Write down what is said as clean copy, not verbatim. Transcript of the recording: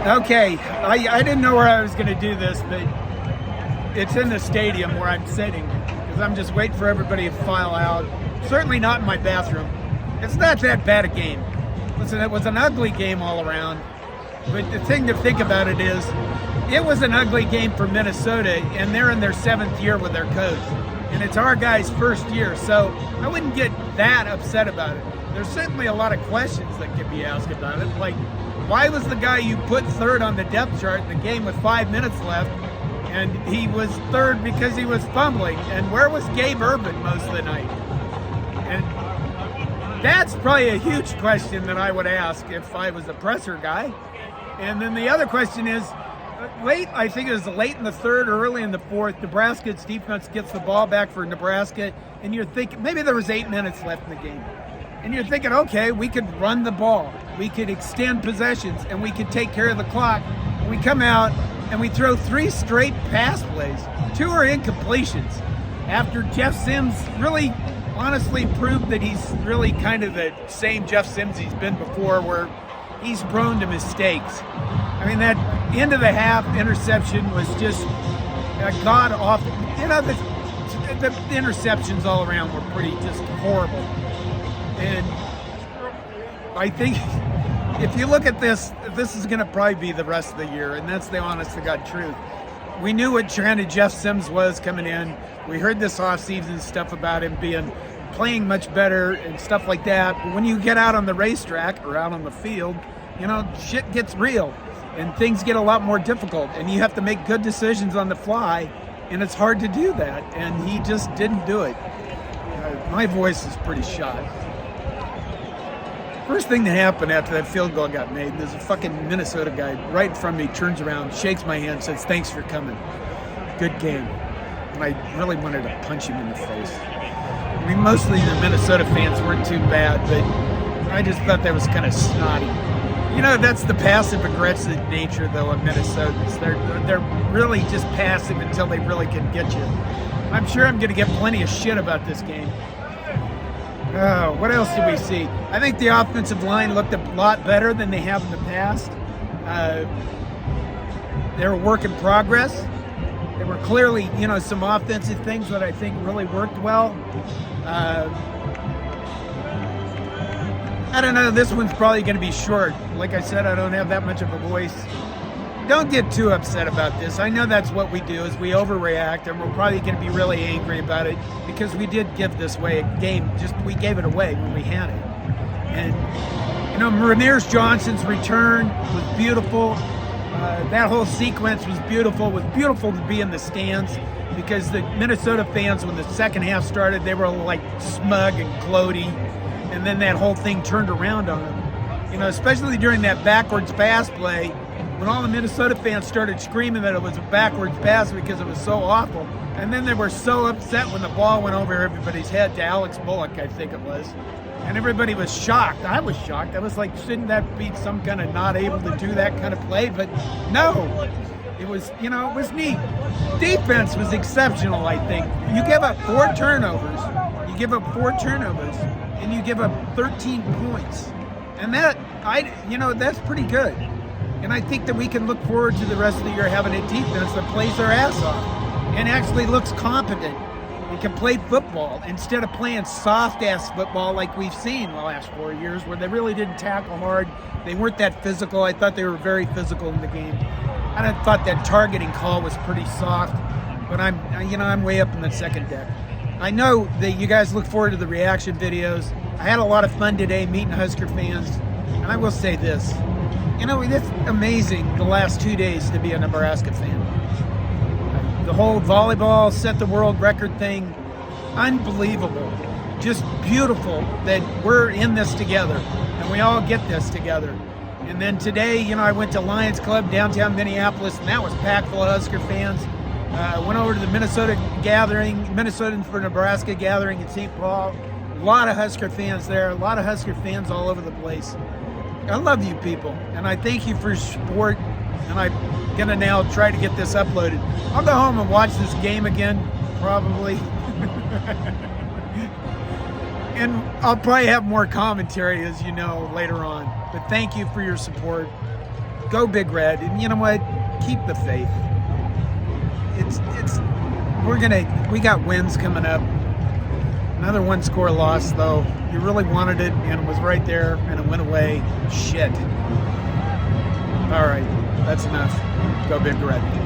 Okay, I didn't know where I was going to do this, but it's in the stadium where I'm sitting because I'm just waiting for everybody to file out. Certainly not in my bathroom. It's not that bad a game. Listen, it was an ugly game all around, but the thing to think about it is it was an ugly game for Minnesota, and they're in their 7th year with their coach, and it's our guy's first year, so I wouldn't get that upset about it. There's certainly a lot of questions that could be asked about it, like why was the guy you put third on the depth chart in the game with 5 minutes left, and he was third because he was fumbling, and where was Gabe Urban most of the night? And that's probably a huge question that I would ask if I was a presser guy. And then the other question is, I think it was late in the third or early in the fourth, Nebraska's defense gets the ball back for Nebraska, and you're thinking, maybe there was 8 minutes left in the game. And you're thinking, okay, we could run the ball, we could extend possessions, and we could take care of the clock. And we come out and we throw 3 straight pass plays. 2 are incompletions after Jeff Sims really honestly proved that he's really kind of the same Jeff Sims he's been before, where he's prone to mistakes. I mean, that end of the half interception was just god awful. You know, the interceptions all around were pretty just horrible. And I think if you look at this is going to probably be the rest of the year, and that's the honest to God truth. We knew what kind of Jeff Sims was coming in. We heard this offseason stuff about him playing much better and stuff like that. But when you get out on the racetrack or out on the field, you know, shit gets real and things get a lot more difficult, and you have to make good decisions on the fly, and it's hard to do that, and he just didn't do it. My voice is pretty shot. First thing that happened after that field goal got made, there's a fucking Minnesota guy right in front of me, turns around, shakes my hand, says, "Thanks for coming. Good game." And I really wanted to punch him in the face. I mean, mostly the Minnesota fans weren't too bad, but I just thought that was kind of snotty. You know, that's the passive-aggressive nature, though, of Minnesotans. They're really just passive until they really can get you. I'm sure I'm going to get plenty of shit about this game. Oh, what else did we see? I think the offensive line looked a lot better than they have in the past. They were a work in progress. There were clearly, you know, some offensive things that I think really worked well. I don't know, this one's probably going to be short. Like I said, I don't have that much of a voice. Don't get too upset about this. I know that's what we do, is we overreact, and we're probably going to be really angry about it because we did give this away a game. We gave it away when we had it. And, you know, Ramirez Johnson's return was beautiful. That whole sequence was beautiful. It was beautiful to be in the stands because the Minnesota fans, when the second half started, they were like smug and gloaty. And then that whole thing turned around on them. You know, especially during that backwards pass play, when all the Minnesota fans started screaming that it was a backwards pass because it was so awful. And then they were so upset when the ball went over everybody's head to Alex Bullock, I think it was. And everybody was shocked. I was shocked. I was like, shouldn't that be some kind of not able to do that kind of play? But no, it was, you know, it was neat. Defense was exceptional, I think. You give up 4 turnovers. You give up 4 turnovers, and you give up 13 points. And that, that's pretty good. And I think that we can look forward to the rest of the year having a defense that plays their ass off and actually looks competent and can play football instead of playing soft-ass football like we've seen the last 4 years, where they really didn't tackle hard. They weren't that physical. I thought they were very physical in the game. I thought that targeting call was pretty soft, but I'm way up in the second deck. I know that you guys look forward to the reaction videos. I had a lot of fun today meeting Husker fans, and I will say this. You know, it's amazing the last 2 days to be a Nebraska fan. The whole volleyball set the world record thing, unbelievable. Just beautiful that we're in this together and we all get this together. And then today, you know, I went to Lions Club downtown Minneapolis, and that was packed full of Husker fans. Went over to the Minnesotans for Nebraska gathering in St. Paul. A lot of Husker fans there, a lot of Husker fans all over the place. I love you people, and I thank you for your support, and I'm going to now try to get this uploaded. I'll go home and watch this game again, probably. And I'll probably have more commentary, as you know, later on. But thank you for your support. Go Big Red. And you know what? Keep the faith. We got wins coming up. Another one-score loss, though. You really wanted it, and it was right there, and it went away. Shit. All right, that's enough. Go Big Red.